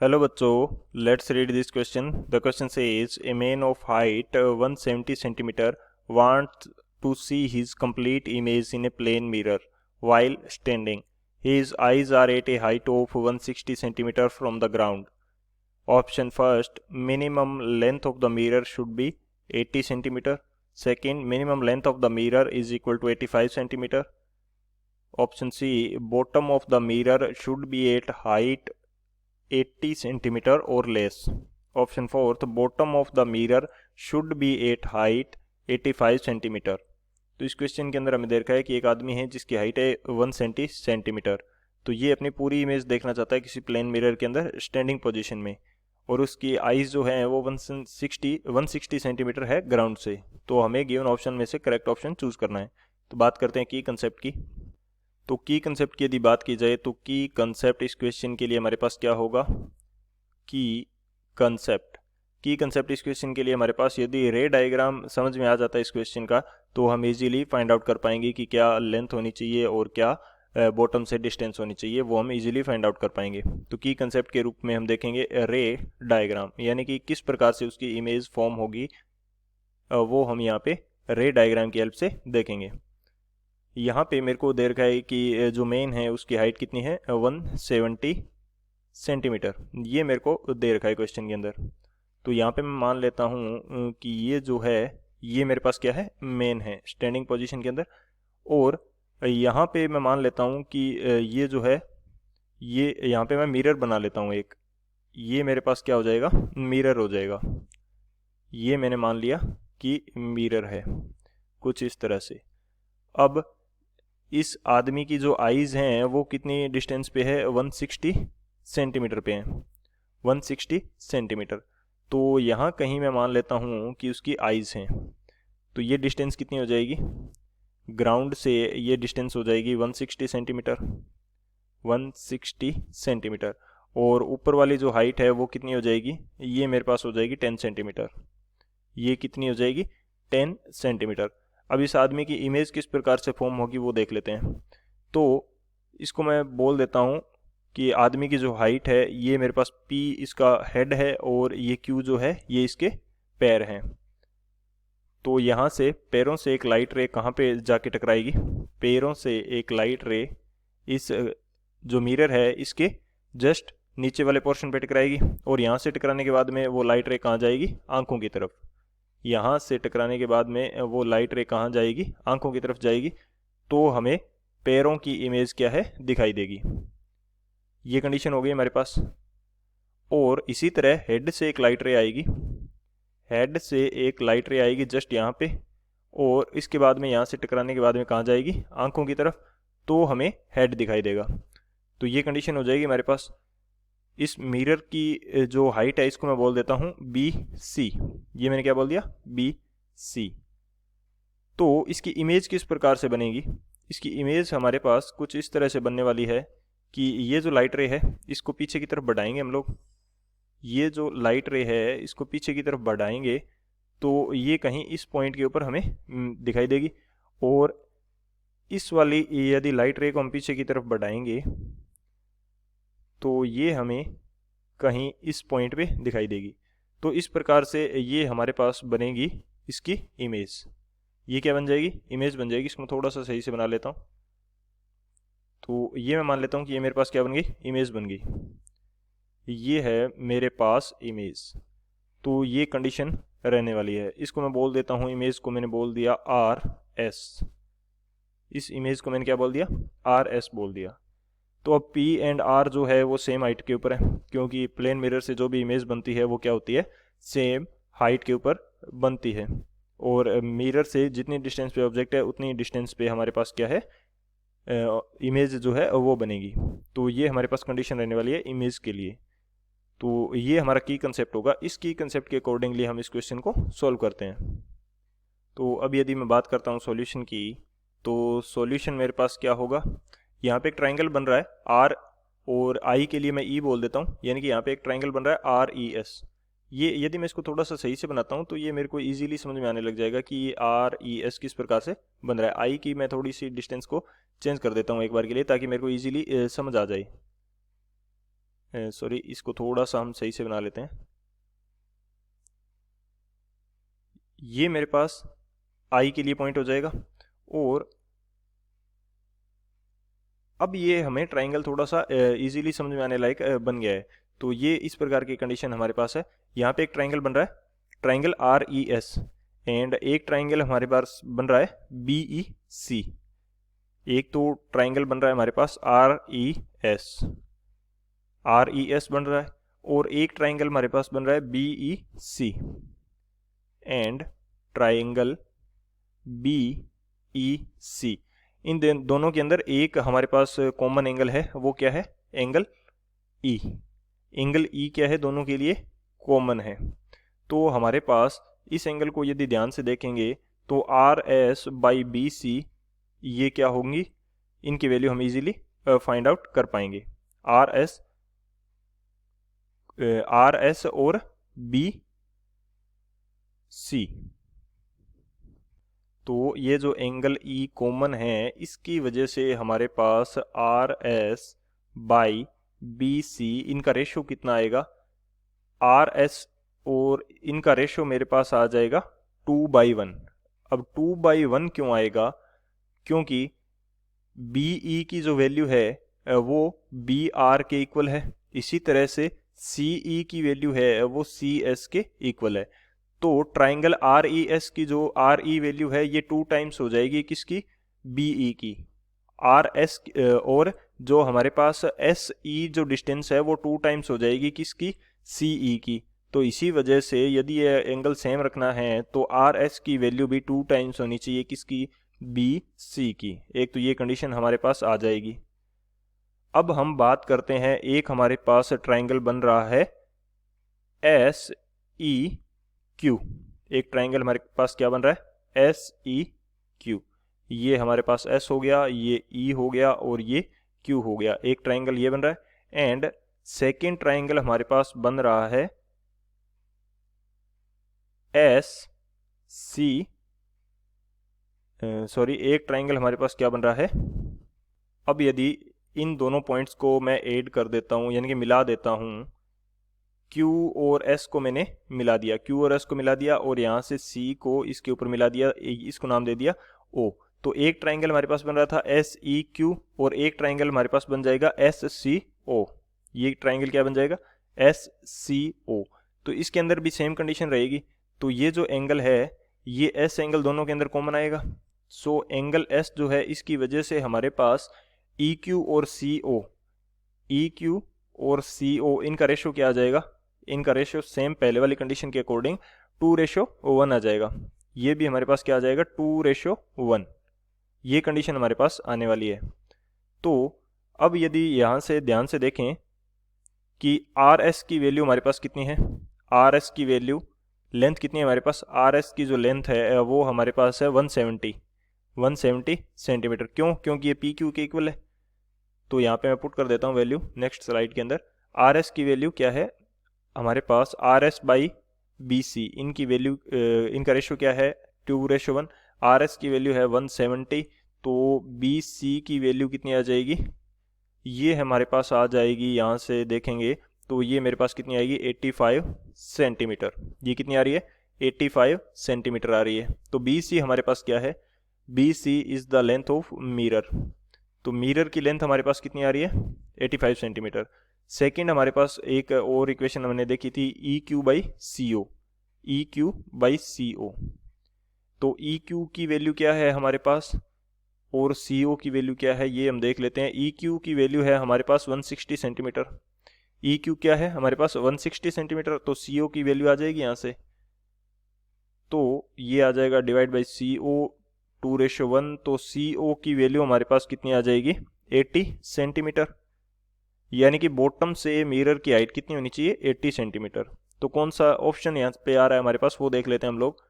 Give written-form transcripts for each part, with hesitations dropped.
Hello बच्चों, let's read this question. The question says a man of height 170 centimetre wants to see his complete image in a plane mirror while standing. His eyes are at a height of 160 centimeter from the ground. Option first, minimum length of the mirror should be 80 centimeter. Second, minimum length of the mirror is equal to 85 centimeter. Option C, bottom of the mirror should be at height 80 centimetre और less. Option fourth, bottom of the mirror should be at height 85 centimetre. तो इस question के अंदर हमें देखा है कि एक आदमी है जिसकी हाइट है 170 सेंटीमीटर. तो ये अपनी पूरी इमेज देखना चाहता है किसी प्लेन मिरर के अंदर स्टैंडिंग पोजीशन में, और उसकी आईज जो है वो 160 सेंटीमीटर है ग्राउंड से. तो हमें गिवन ऑप्शन में से करेक्ट ऑप्शन चूज करना है. तो बात करते हैं की कंसेप्ट की. तो की कंसेप्ट की यदि बात की जाए तो की कंसेप्ट इस क्वेश्चन के लिए हमारे पास क्या होगा. की कंसेप्ट इस क्वेश्चन के लिए हमारे पास, यदि रे डायग्राम समझ में आ जाता है इस क्वेश्चन का, तो हम इजीली फाइंड आउट कर पाएंगे कि क्या लेंथ होनी चाहिए और क्या बॉटम से डिस्टेंस होनी चाहिए, वो हम इजीली फाइंड आउट कर पाएंगे. तो की कंसेप्ट के रूप में हम देखेंगे रे डायग्राम, यानी कि किस प्रकार से उसकी इमेज फॉर्म होगी, वो हम यहाँ पे रे डायग्राम की हेल्प से देखेंगे. यहाँ पे मेरे को दे रखा है कि जो मेन है उसकी हाइट कितनी है 170 सेंटीमीटर, ये मेरे को दे रखा है क्वेश्चन के अंदर. तो यहाँ पे मैं मान लेता हूँ कि ये जो है ये मेरे पास क्या है, मेन है स्टैंडिंग पोजीशन के अंदर. और यहाँ पे मैं मान लेता हूँ कि ये जो है, ये यहाँ पे मैं मिरर बना लेता हूँ एक. ये मेरे पास क्या हो जाएगा, मिरर हो जाएगा. ये मैंने मान लिया कि मिरर है कुछ इस तरह से. अब इस आदमी की जो आईज हैं वो कितनी डिस्टेंस पे है, 160 सेंटीमीटर पे हैं, 160 सेंटीमीटर. तो यहाँ कहीं मैं मान लेता हूँ कि उसकी आईज हैं. तो ये डिस्टेंस कितनी हो जाएगी, ग्राउंड से ये डिस्टेंस हो जाएगी 160 सेंटीमीटर, 160 सेंटीमीटर. और ऊपर वाली जो हाइट है वो कितनी हो जाएगी, ये मेरे पास हो जाएगी 10 सेंटीमीटर. ये कितनी हो जाएगी, 10 सेंटीमीटर. अब इस आदमी की इमेज किस प्रकार से फॉर्म होगी वो देख लेते हैं. तो इसको मैं बोल देता हूँ कि आदमी की जो हाइट है ये मेरे पास P इसका हेड है, और ये Q जो है ये इसके पैर हैं. तो यहाँ से पैरों से एक लाइट रे कहाँ पे जाके टकराएगी, पैरों से एक लाइट रे इस जो मिरर है इसके जस्ट नीचे वाले पोर्शन पे टकराएगी. और यहाँ से टकराने के बाद में वो लाइट रे कहाँ जाएगी, आंखों की तरफ. यहाँ से टकराने के बाद में वो लाइट रे कहाँ जाएगी, आंखों की तरफ जाएगी. तो हमें पैरों की इमेज क्या है, दिखाई देगी. ये कंडीशन हो गई हमारे पास. और इसी तरह हेड से एक लाइट रे आएगी, हेड से एक लाइट रे आएगी जस्ट यहाँ पे, और इसके बाद में यहाँ से टकराने के बाद में कहाँ जाएगी, आंखों की तरफ. तो हमें हेड दिखाई देगा. तो ये कंडीशन हो जाएगी हमारे पास. इस मिरर की जो हाइट है इसको मैं बोल देता हूँ BC. ये मैंने क्या बोल दिया, BC. तो इसकी इमेज किस प्रकार से बनेगी, इसकी इमेज हमारे पास कुछ इस तरह से बनने वाली है कि ये जो लाइट रे है इसको पीछे की तरफ बढ़ाएंगे हम लोग. ये जो लाइट रे है इसको पीछे की तरफ बढ़ाएंगे तो ये कहीं इस पॉइंट के ऊपर हमें दिखाई देगी. और इस वाली यदि लाइट रे को हम पीछे की तरफ बढ़ाएंगे तो ये हमें कहीं इस पॉइंट पे दिखाई देगी. तो इस प्रकार से ये हमारे पास बनेगी इसकी इमेज. ये क्या बन जाएगी, इमेज बन जाएगी. इसको थोड़ा सा सही से बना लेता हूँ. तो ये मैं मान लेता हूँ कि ये मेरे पास क्या बन गई, इमेज बन गई. ये है मेरे पास इमेज. तो ये कंडीशन रहने वाली है. इसको मैं बोल देता हूँ, इमेज को मैंने बोल दिया RS. इस इमेज को मैंने क्या बोल दिया, RS बोल दिया. तो अब P एंड R जो है वो सेम हाइट के ऊपर है, क्योंकि प्लेन मिरर से जो भी इमेज बनती है वो क्या होती है, सेम हाइट के ऊपर बनती है. और मिरर से जितनी डिस्टेंस पे ऑब्जेक्ट है उतनी डिस्टेंस पे हमारे पास क्या है, इमेज जो है वो बनेगी. तो ये हमारे पास कंडीशन रहने वाली है इमेज के लिए. तो ये हमारा की कंसेप्ट होगा. इस की कंसेप्ट के अकॉर्डिंगली हम इस क्वेश्चन को सॉल्व करते हैं. तो अब यदि मैं बात करता हूँ सॉल्यूशन की, तो सॉल्यूशन मेरे पास क्या होगा, यहाँ पे एक ट्राइंगल बन रहा है R, और I के लिए मैं E बोल देता हूँ, यानी कि यहाँ पे एक ट्राइंगल बन रहा है RES. ये यदि मैं इसको थोड़ा सा सही से बनाता हूँ तो ये मेरे को इजीली समझ में आने लग जाएगा कि ये RES किस प्रकार से बन रहा है. I की मैं थोड़ी सी डिस्टेंस को चेंज कर देता हूँ एक बार के लिए, ताकि मेरे को इजीली समझ आ जाए. सॉरी, इसको थोड़ा सा हम सही से बना लेते हैं। ये मेरे पास आई के लिए पॉइंट हो जाएगा, और अब ये हमें ट्राइंगल थोड़ा सा इजीली समझ में आने लायक बन गया है। तो ये इस प्रकार की कंडीशन हमारे पास है। यहाँ पे एक ट्राइंगल बन रहा है, triangle R E S, and एक ट्राइंगल हमारे पास बन रहा है बी ई सी। एक तो ट्राइंगल बन रहा है हमारे पास आर ई एस बन रहा है, और एक ट्राइंगल हमारे पास बन रहा है B E C, and triangle B E C. इन दोनों के अंदर एक हमारे पास कॉमन एंगल है, वो क्या है? Angle E. एंगल ई क्या है? दोनों के लिए कॉमन है। तो हमारे पास इस एंगल को यदि ध्यान से देखेंगे तो R S by B C ये क्या होंगी? इनकी वैल्यू हम इजीली फाइंड आउट कर पाएंगे। आर एस और बी सी। तो ये जो एंगल ई कॉमन है, इसकी वजह से हमारे पास R S by B C, इनका रेशो कितना आएगा? आर एस और इनका रेशो मेरे पास आ जाएगा 2/1। अब 2/1 क्यों आएगा? क्योंकि बी ई की जो वैल्यू है वो बी आर के इक्वल है, इसी तरह से सी ई की वैल्यू है वो सी एस के इक्वल है। तो ट्राइंगल आर ई एस की जो आर ई वैल्यू है ये 2 टाइम्स हो जाएगी किसकी? बी ई की। आर एस और जो हमारे पास एस ई जो डिस्टेंस है वो 2 टाइम्स हो जाएगी किसकी? सी ई की। तो इसी वजह से यदि ये एंगल सेम रखना है तो आर एस की वैल्यू भी 2 टाइम्स होनी चाहिए किसकी? बी सी की। एक तो ये कंडीशन हमारे पास आ जाएगी। अब हम बात करते हैं, एक हमारे पास ट्राइंगल बन रहा है एस ई क्यू। एक ट्राइंगल हमारे पास क्या बन रहा है? S E Q. ये हमारे पास एस हो गया, ये ई हो गया, और ये क्यू हो गया। एक ट्राइंगल ये बन रहा है, एंड सेकेंड ट्राइंगल हमारे पास बन रहा है एस सी, सॉरी, एक ट्राइंगल हमारे पास क्या बन रहा है? अब यदि इन दोनों पॉइंट्स को मैं ऐड कर देता हूं, यानी कि मिला देता हूं, Q और S को मैंने मिला दिया, Q और S को मिला दिया, और यहाँ से C को इसके ऊपर मिला दिया, इसको नाम दे दिया O। तो एक ट्राइंगल हमारे पास बन रहा था SEQ, और एक ट्राइंगल हमारे पास बन जाएगा SCO। ये ट्राइंगल क्या बन जाएगा? SCO। तो इसके अंदर भी सेम कंडीशन रहेगी। तो ये जो एंगल है ये S एंगल दोनों के अंदर कॉमन आएगा। सो एंगल S जो है इसकी वजह से हमारे पास EQ और CO इनका रेशो क्या आ जाएगा? इनका रेशो सेम पहले वाली कंडीशन के अकॉर्डिंग 2:1 आ जाएगा। ये भी हमारे पास क्या आ जाएगा? 2:1। ये कंडीशन हमारे पास आने वाली है। तो अब यदि यहाँ से ध्यान से देखें कि आर एस की वैल्यू हमारे पास कितनी है? आर एस की वैल्यू, लेंथ कितनी है हमारे पास? आर एस की जो लेंथ है वो हमारे पास है 170 सेंटीमीटर। क्यों? क्योंकि ये पी क्यू के इक्वल है। तो यहाँ पे मैं पुट कर देता हूँ वैल्यू नेक्स्ट स्लाइड के अंदर। आर एस की वैल्यू क्या है हमारे पास? R S by B C, इनकी वैल्यू, इनका रेशो क्या है? 2:1। आर एस की वैल्यू है 170, तो बी सी की वैल्यू कितनी आ जाएगी? ये हमारे पास आ जाएगी, यहाँ से देखेंगे तो ये मेरे पास कितनी आएगी? 85 सेंटीमीटर। ये कितनी आ रही है? 85 सेंटीमीटर आ रही है। तो बी सी हमारे पास क्या है? B C is the length of mirror. तो मिरर की लेंथ हमारे पास कितनी आ रही है? 85 सेंटीमीटर। सेकेंड हमारे पास एक और इक्वेशन हमने देखी थी, ई क्यू बाई सी ओ। तो ई क्यू की वैल्यू क्या है हमारे पास और सी ओ की वैल्यू क्या है ये हम देख लेते हैं। ई क्यू की वैल्यू है हमारे पास 160 सेंटीमीटर। ई क्यू क्या है हमारे पास? 160 सेंटीमीटर। तो सी ओ की वैल्यू आ जाएगी यहाँ से, तो ये आ जाएगा डिवाइड बाई सी ओ 2:1। तो सी ओ की वैल्यू हमारे पास कितनी आ जाएगी? 80 सेंटीमीटर। यानी कि बॉटम से मिरर की हाइट कितनी होनी चाहिए? 80 सेंटीमीटर। तो कौन सा ऑप्शन यहाँ पे आ रहा है हमारे पास वो देख लेते हैं हम लोग।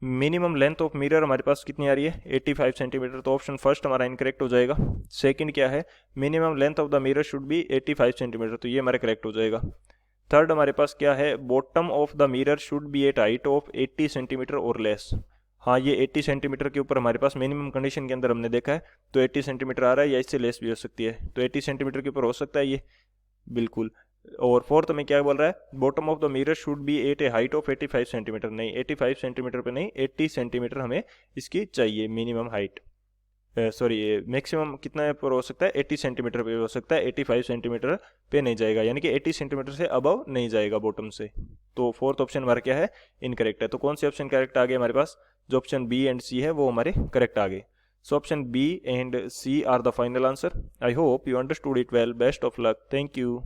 मिनिमम लेंथ ऑफ मिरर हमारे पास कितनी आ रही है? 85 सेंटीमीटर। तो ऑप्शन फर्स्ट हमारा इनकरेक्ट हो जाएगा। सेकंड क्या है? Minimum length of the mirror should B 85 centimetre. तो ये हमारा करेक्ट हो जाएगा। थर्ड हमारे पास क्या है? Bottom of the mirror should be at height of 80 centimetre और लेस। हाँ, ये 80 सेंटीमीटर के ऊपर हमारे पास मिनिमम कंडीशन के अंदर हमने देखा है, तो 80 सेंटीमीटर आ रहा है या इससे लेस भी हो सकती है। तो 80 सेंटीमीटर के ऊपर हो सकता है ये। बिल्कुल। और फोर्थ में क्या बोल रहा है, bottom of the mirror should be at a height of 85 centimetre. नहीं, 85 सेंटीमीटर पे नहीं, 80 सेंटीमीटर हमें इसकी चाहिए मिनिमम हाइट। सॉरी, मैक्सिमम कितना पर हो सकता है, 80 सेंटीमीटर पे हो सकता है, 85 सेंटीमीटर पे नहीं जाएगा, यानी कि 80 सेंटीमीटर से अबव नहीं जाएगा बॉटम से। तो फोर्थ ऑप्शन हमारा क्या है, इनकरेक्ट है। तो कौन से ऑप्शन करेक्ट आ गए हमारे पास, जो ऑप्शन बी एंड सी है वो हमारे करेक्ट आ गए। So option B and C are the final answer. I hope you understood it well. Best of luck. Thank you.